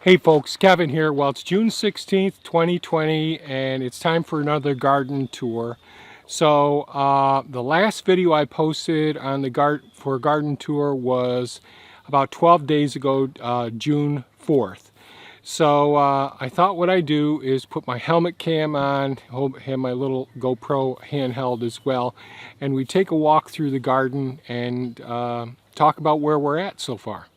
Hey folks, Kevin here. Well, it's June 16th, 2020, and it's time for another garden tour. So the last video I posted on the garden tour was about 12 days ago, June 4th. So I thought what I'd do is put my helmet cam on, have my little GoPro handheld as well, and we take a walk through the garden and talk about where we're at so far.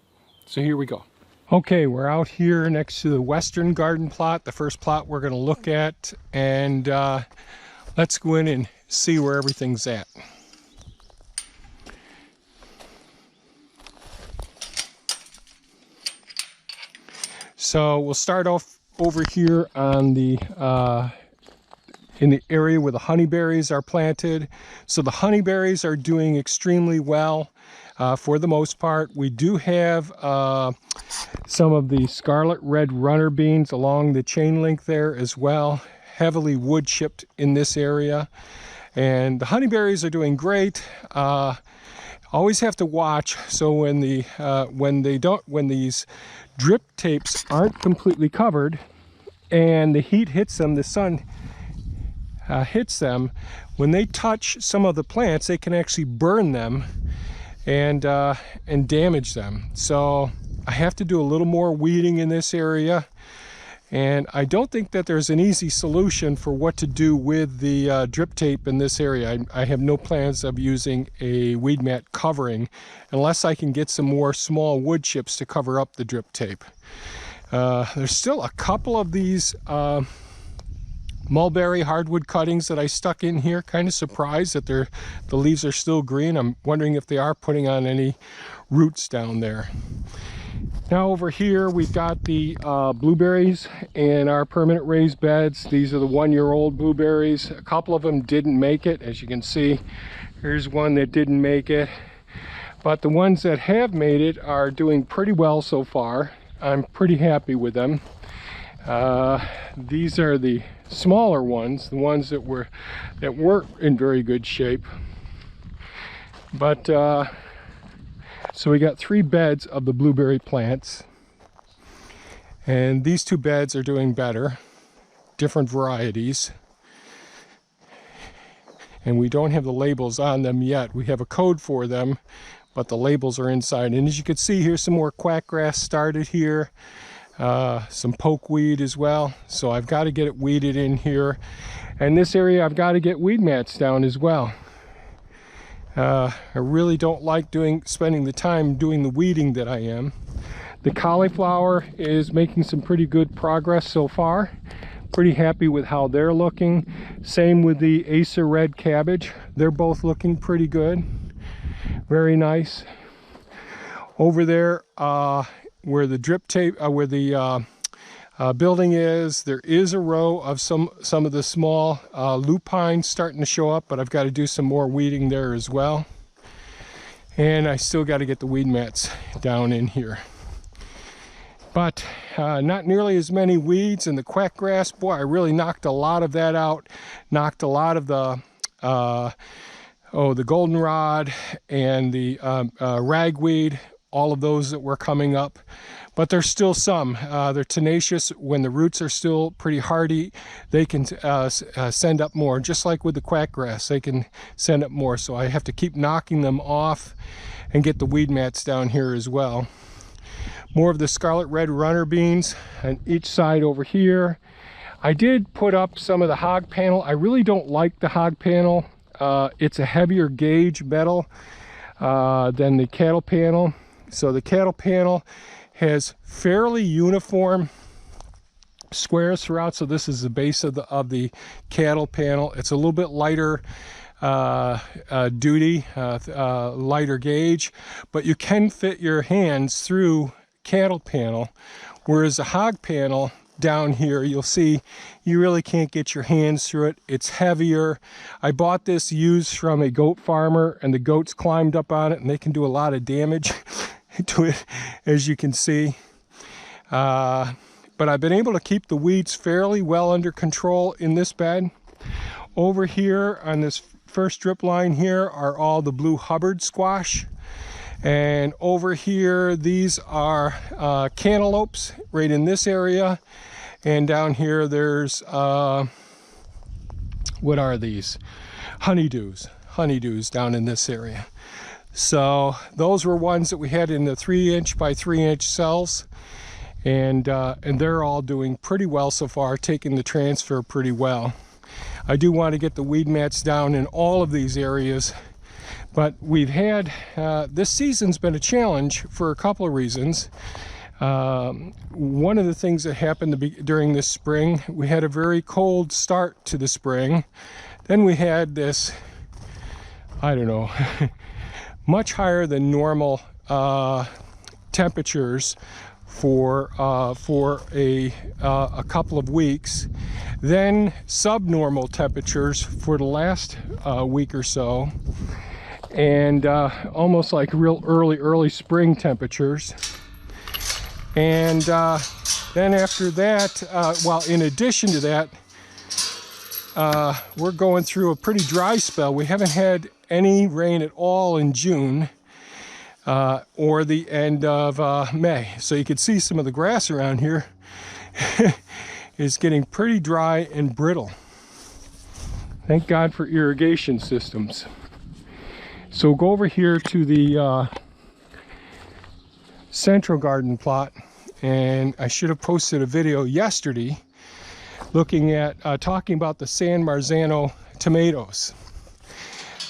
So here we go. Okay, we're out here next to the western garden plot, the first plot we're going to look at, and let's go in and see where everything's at. So we'll start off over here on the in the area where the honeyberries are planted. So the honeyberries are doing extremely well for the most part. We do have some of the scarlet red runner beans along the chain link there as well, heavily wood chipped in this area, and the honeyberries are doing great. Always have to watch, so when these drip tapes aren't completely covered and the heat hits them, the sun hits them, when they touch some of the plants, they can actually burn them and damage them. So I have to do a little more weeding in this area, and I don't think that there's an easy solution for what to do with the drip tape in this area. I have no plans of using a weed mat covering unless I can get some more small wood chips to cover up the drip tape. There's still a couple of these mulberry hardwood cuttings that I stuck in here. Kind of surprised that the leaves are still green. I'm wondering if they are putting on any roots down there. Now over here we've got the blueberries in our permanent raised beds. These are the 1-year-old blueberries. A couple of them didn't make it, as you can see. Here's one that didn't make it, but the ones that have made it are doing pretty well so far. I'm pretty happy with them. These are the smaller ones, the ones that weren't in very good shape. But so we got 3 beds of the blueberry plants, and these 2 beds are doing better, different varieties, and we don't have the labels on them yet. We have a code for them, but the labels are inside. And as you can see, here's some more quackgrass started here, some pokeweed as well. So I've got to get it weeded in here, and this area I've got to get weed mats down as well. I really don't like spending the time doing the weeding that I am. The cauliflower is making some pretty good progress so far. Pretty happy with how they're looking. Same with the Acer red cabbage. They're both looking pretty good. Very nice. Over there where the drip tape, where the building is, there is a row of some of the small lupines starting to show up, but I've got to do some more weeding there as well. And I still got to get the weed mats down in here. But not nearly as many weeds. And the quackgrass, boy, I really knocked a lot of that out. Knocked a lot of the the goldenrod and the ragweed, all of those that were coming up. But there's still some. They're tenacious. When the roots are still pretty hardy, they can send up more. Just like with the quackgrass, they can send up more. So I have to keep knocking them off and get the weed mats down here as well. More of the scarlet red runner beans on each side over here. I did put up some of the hog panel. I really don't like the hog panel. It's a heavier gauge metal than the cattle panel. So the cattle panel has fairly uniform squares throughout. So this is the base of the cattle panel. It's a little bit lighter duty, lighter gauge, but you can fit your hands through cattle panel, whereas the hog panel down here, you'll see you really can't get your hands through it. It's heavier. I bought this used from a goat farmer, and the goats climbed up on it, and they can do a lot of damage to it, as you can see. But I've been able to keep the weeds fairly well under control in this bed. Over here on this first drip line here are all the blue Hubbard squash. And over here, these are cantaloupes right in this area. And down here, there's, what are these? Honeydews down in this area. So those were ones that we had in the 3-inch by 3-inch cells. And they're all doing pretty well so far, taking the transfer pretty well. I do want to get the weed mats down in all of these areas, but we've had, this season's been a challenge for a couple of reasons. One of the things that happened during this spring, we had a very cold start to the spring. Then we had this, I don't know, much higher than normal temperatures for a couple of weeks, then subnormal temperatures for the last week or so, and almost like real early spring temperatures. And then after that, well, in addition to that, we're going through a pretty dry spell. We haven't had any rain at all in June. Or the end of May. So you can see some of the grass around here is getting pretty dry and brittle. Thank God for irrigation systems. So go over here to the central garden plot, and I should have posted a video yesterday looking at, talking about the San Marzano tomatoes.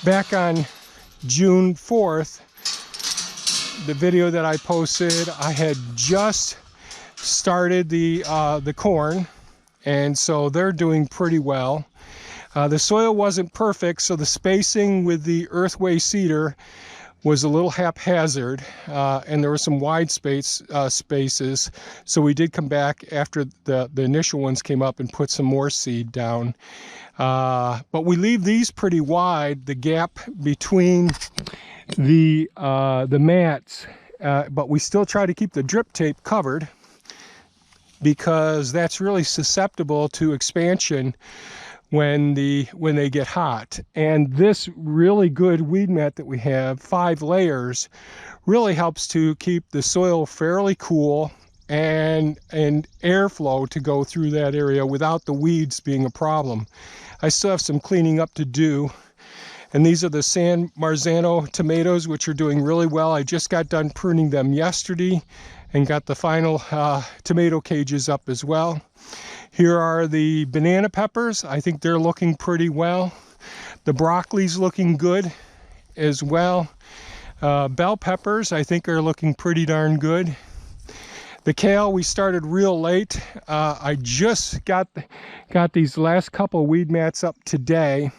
Back on June 4th, the video that I posted, I had just started the corn, and so they're doing pretty well. The soil wasn't perfect, so the spacing with the earthway seeder was a little haphazard, and there were some wide spaces, so we did come back after the initial ones came up and put some more seed down. But we leave these pretty wide, the gap between the mats, but we still try to keep the drip tape covered because that's really susceptible to expansion when they get hot. And this really good weed mat that we have, 5 layers, really helps to keep the soil fairly cool and airflow to go through that area without the weeds being a problem. I still have some cleaning up to do. And these are the San Marzano tomatoes, which are doing really well. I just got done pruning them yesterday and got the final tomato cages up as well. Here are the banana peppers. I think they're looking pretty well. The broccoli's looking good as well. Bell peppers, I think, are looking pretty darn good. The kale, we started real late. I just got these last couple weed mats up today.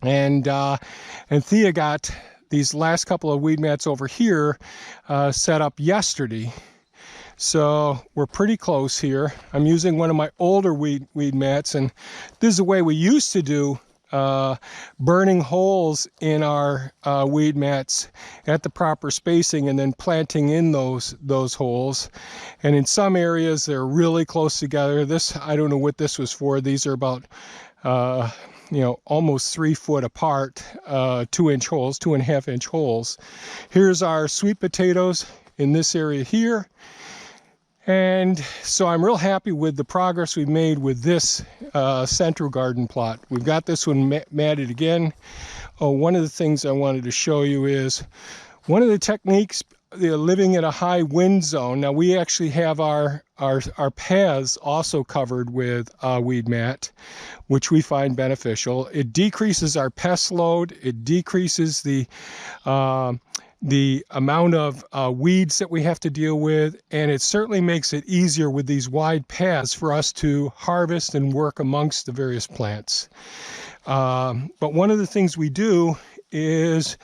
And Thea got these last couple of weed mats over here set up yesterday. So we're pretty close here. I'm using one of my older weed mats, and this is the way we used to do burning holes in our weed mats at the proper spacing and then planting in those holes. And in some areas they're really close together. This, I don't know what this was for. These are about almost 3 foot apart, 2-inch holes, 2.5-inch holes. Here's our sweet potatoes in this area here. And so I'm real happy with the progress we've made with this central garden plot. We've got this one matted again. Oh, one of the things I wanted to show you is one of the techniques, living in a high wind zone. Now we actually have our paths also covered with weed mat, which we find beneficial. It decreases our pest load. It decreases the amount of weeds that we have to deal with, and it certainly makes it easier with these wide paths for us to harvest and work amongst the various plants. But one of the things we do is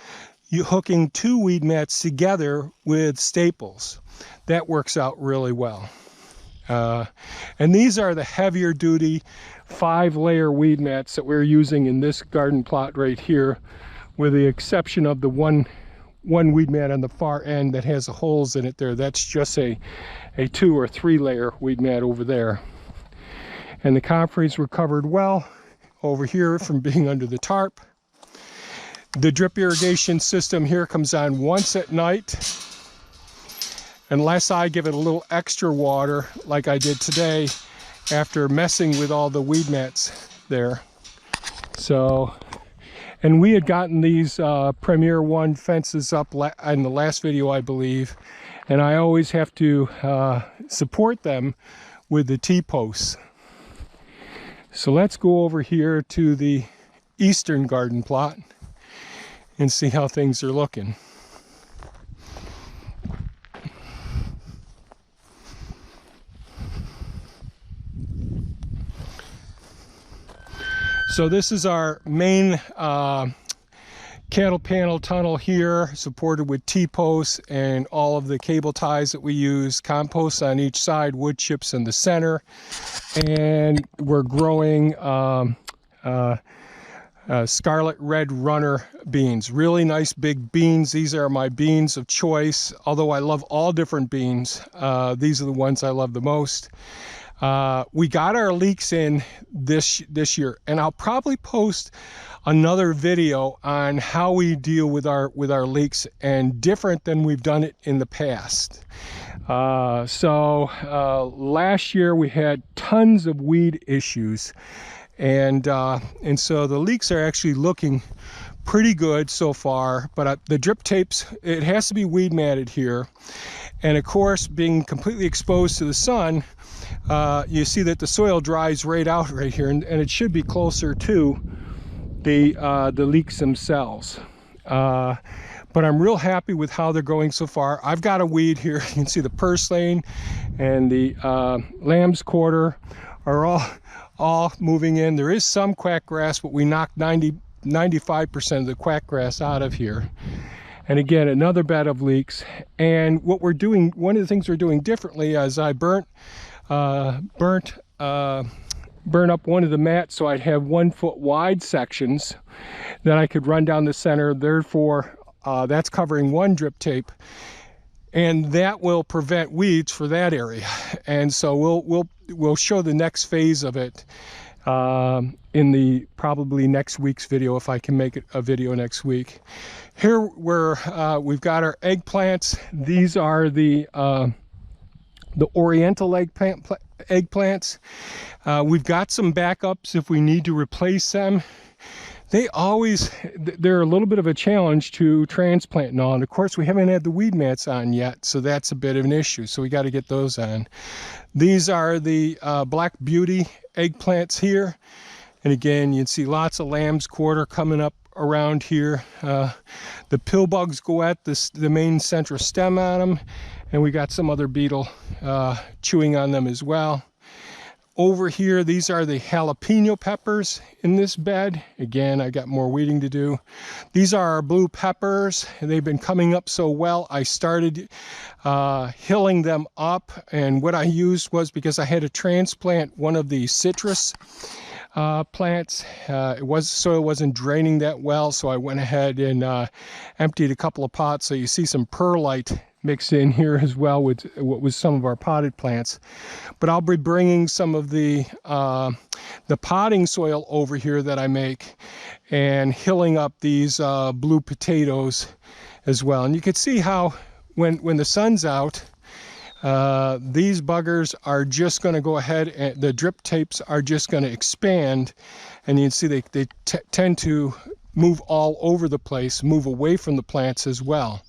hooking 2 weed mats together with staples. That works out really well. And these are the heavier duty 5-layer weed mats that we're using in this garden plot right here, with the exception of the one weed mat on the far end that has the holes in it there. That's just a 2 or 3 layer weed mat over there. And the comfreys were covered well over here from being under the tarp. The drip irrigation system here comes on once at night, unless I give it a little extra water like I did today after messing with all the weed mats there. So, and we had gotten these Premier 1 fences up in the last video, I believe, and I always have to support them with the T-posts. So let's go over here to the eastern garden plot and see how things are looking. So this is our main cattle panel tunnel here, supported with T-posts and all of the cable ties that we use, compost on each side, wood chips in the center, and we're growing Scarlet Red Runner beans. Really nice big beans. These are my beans of choice. Although I love all different beans, these are the ones I love the most. We got our leeks in this year, and I'll probably post another video on how we deal with our leeks, and different than we've done it in the past. Last year we had tons of weed issues. And so the leeks are actually looking pretty good so far, but the drip tapes, it has to be weed matted here. And of course, being completely exposed to the sun, you see that the soil dries right out right here, and it should be closer to the leeks themselves. But I'm real happy with how they're going so far. I've got a weed here. You can see the purslane and the lamb's quarter are all moving in. There is some quackgrass, but we knocked 95% of the quackgrass out of here. And again, another bed of leeks. And what we're doing, one of the things we're doing differently, is I burnt up one of the mats so I'd have 1 foot wide sections that I could run down the center. Therefore, that's covering one drip tape, and that will prevent weeds for that area. And so we'll show the next phase of it in the probably next week's video, if I can make it a video next week. Here we've got our eggplants. These are the Oriental eggplants. We've got some backups if we need to replace them. They're a little bit of a challenge to transplant and all. And of course, we haven't had the weed mats on yet, so that's a bit of an issue. So we got to get those on. These are the Black Beauty eggplants here. And again, you can see lots of lamb's quarter coming up around here. The pill bugs go at the main central stem on them, and we got some other beetle chewing on them as well. Over here, these are the jalapeno peppers in this bed. Again, I got more weeding to do. These are our blue peppers. They've been coming up so well, I started hilling them up. And what I used was, because I had to transplant one of the citrus plants, soil wasn't draining that well, so I went ahead and emptied a couple of pots. So you see some perlite mixed in here as well with what was some of our potted plants. But I'll be bringing some of the potting soil over here that I make and hilling up these blue potatoes as well. And you can see how when the sun's out, these buggers are just going to go ahead, and the drip tapes are just going to expand, and you can see they tend to move all over the place, move away from the plants as well.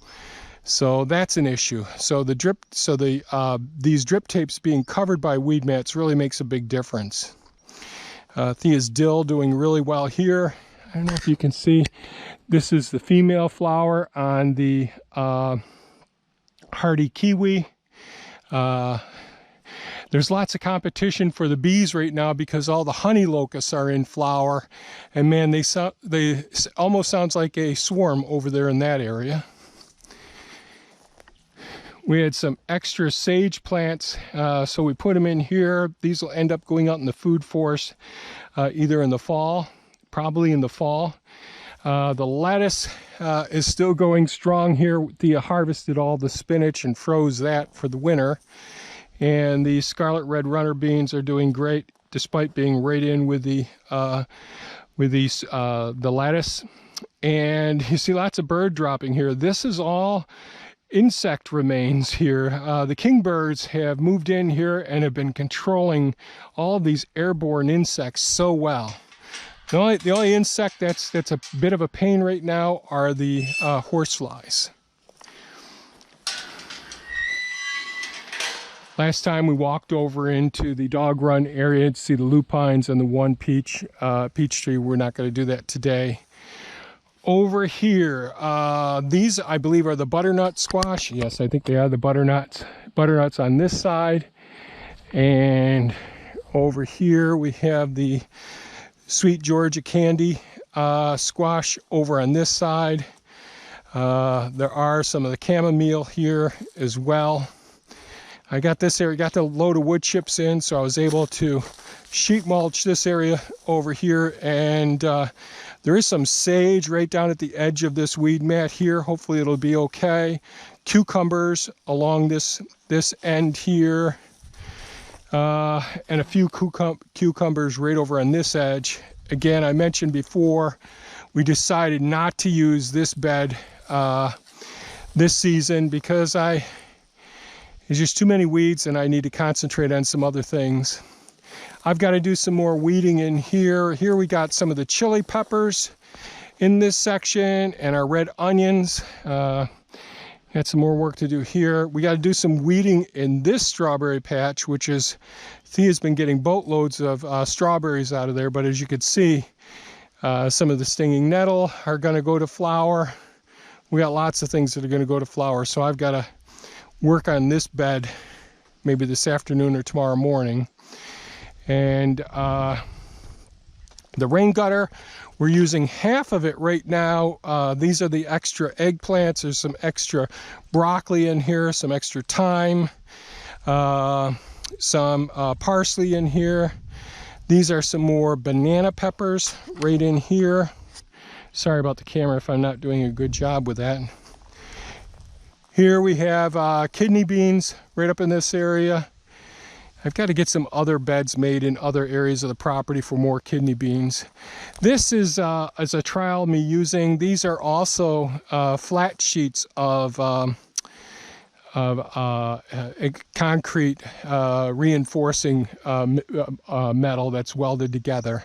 So that's an issue. So these drip tapes being covered by weed mats really makes a big difference. Thea's dill doing really well here. I don't know if you can see. This is the female flower on the hardy kiwi. There's lots of competition for the bees right now because all the honey locusts are in flower, and man, they almost sounds like a swarm over there in that area. We had some extra sage plants, so we put them in here. These will end up going out in the food forest either in the fall, probably in the fall. The lettuce is still going strong here. Thea harvested all the spinach and froze that for the winter. And the Scarlet Red Runner beans are doing great despite being right in with the lettuce. And you see lots of bird dropping here. This is all insect remains here. The kingbirds have moved in here and have been controlling all of these airborne insects so well. The only insect that's a bit of a pain right now are the horseflies. Last time we walked over into the dog run area to see the lupines and the one peach tree. We're not going to do that today. Over here, these I believe are the butternut squash. Yes, I think they are the butternuts. Butternuts on this side. And over here we have the sweet Georgia candy squash over on this side. There are some of the chamomile here as well. I got this area, got the load of wood chips in, so I was able to sheet mulch this area over here. And there is some sage right down at the edge of this weed mat here. Hopefully it'll be okay. Cucumbers along this end here. And a few cucumbers right over on this edge. Again, I mentioned before, we decided not to use this bed this season because there's just too many weeds and I need to concentrate on some other things. I've got to do some more weeding in here. Here we got some of the chili peppers in this section and our red onions. Got some more work to do here. We got to do some weeding in this strawberry patch, which is, Thea's been getting boatloads of strawberries out of there, but as you can see, some of the stinging nettle are going to go to flower. We got lots of things that are going to go to flower, so I've got to work on this bed maybe this afternoon or tomorrow morning. And the rain gutter, we're using half of it right now. These are the extra eggplants. There's some extra broccoli in here, some extra thyme, some parsley in here. These are some more banana peppers right in here. Sorry about the camera if I'm not doing a good job with that. Here we have kidney beans right up in this area. I've got to get some other beds made in other areas of the property for more kidney beans. This is as a trial me using. These are also flat sheets of concrete reinforcing metal that's welded together.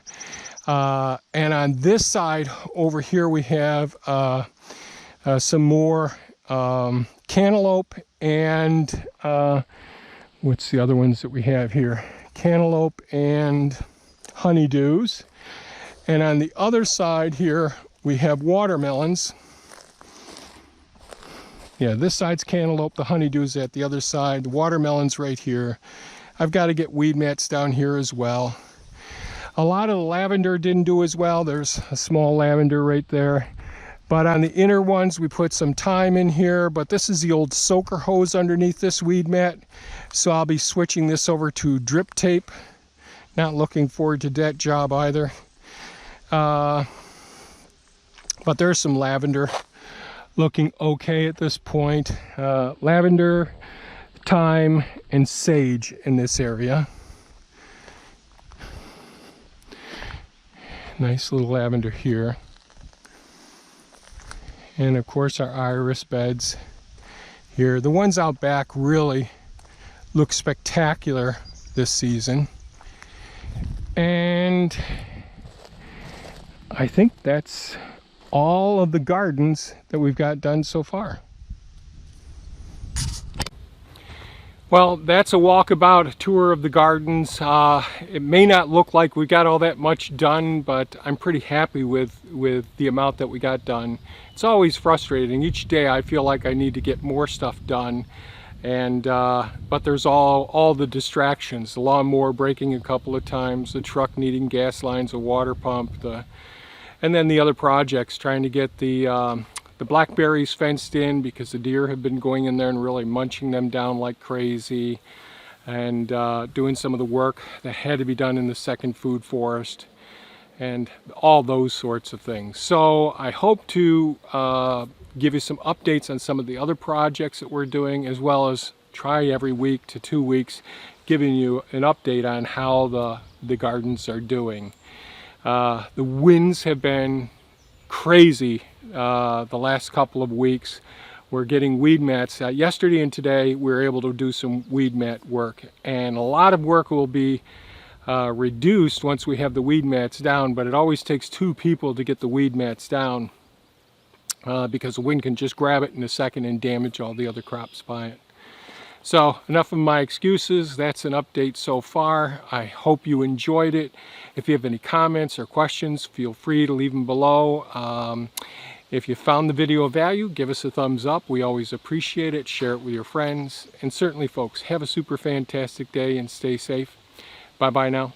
And on this side over here we have some more cantaloupe and what's the other ones that we have here? Cantaloupe and honeydews. And on the other side here, we have watermelons. Yeah, this side's cantaloupe, the honeydews at the other side, the watermelons right here. I've got to get weed mats down here as well. A lot of the lavender didn't do as well. There's a small lavender right there. But on the inner ones, we put some thyme in here, but this is the old soaker hose underneath this weed mat. So I'll be switching this over to drip tape. Not looking forward to that job either. But there's some lavender looking okay at this point. Lavender, thyme, and sage in this area. Nice little lavender here. And of course our iris beds here. The ones out back really look spectacular this season. And I think that's all of the gardens that we've got done so far. Well, that's a walkabout, a tour of the gardens. It may not look like we got all that much done, but I'm pretty happy with the amount that we got done. It's always frustrating. Each day I feel like I need to get more stuff done, and but there's all the distractions. The lawnmower breaking a couple of times, the truck needing gas lines, a water pump, and then the other projects, trying to get the blackberries fenced in because the deer have been going in there and really munching them down like crazy, and doing some of the work that had to be done in the second food forest and all those sorts of things. So I hope to give you some updates on some of the other projects that we're doing, as well as try every week to 2 weeks giving you an update on how the gardens are doing. The winds have been crazy the last couple of weeks. We're getting weed mats. Yesterday and today we were able to do some weed mat work, and a lot of work will be reduced once we have the weed mats down, but it always takes 2 people to get the weed mats down because the wind can just grab it in a second and damage all the other crops by it. So enough of my excuses. That's an update so far. I hope you enjoyed it. If you have any comments or questions, feel free to leave them below. If you found the video of value, give us a thumbs up. We always appreciate it. Share it with your friends. And certainly, folks, have a super fantastic day and stay safe. Bye-bye now.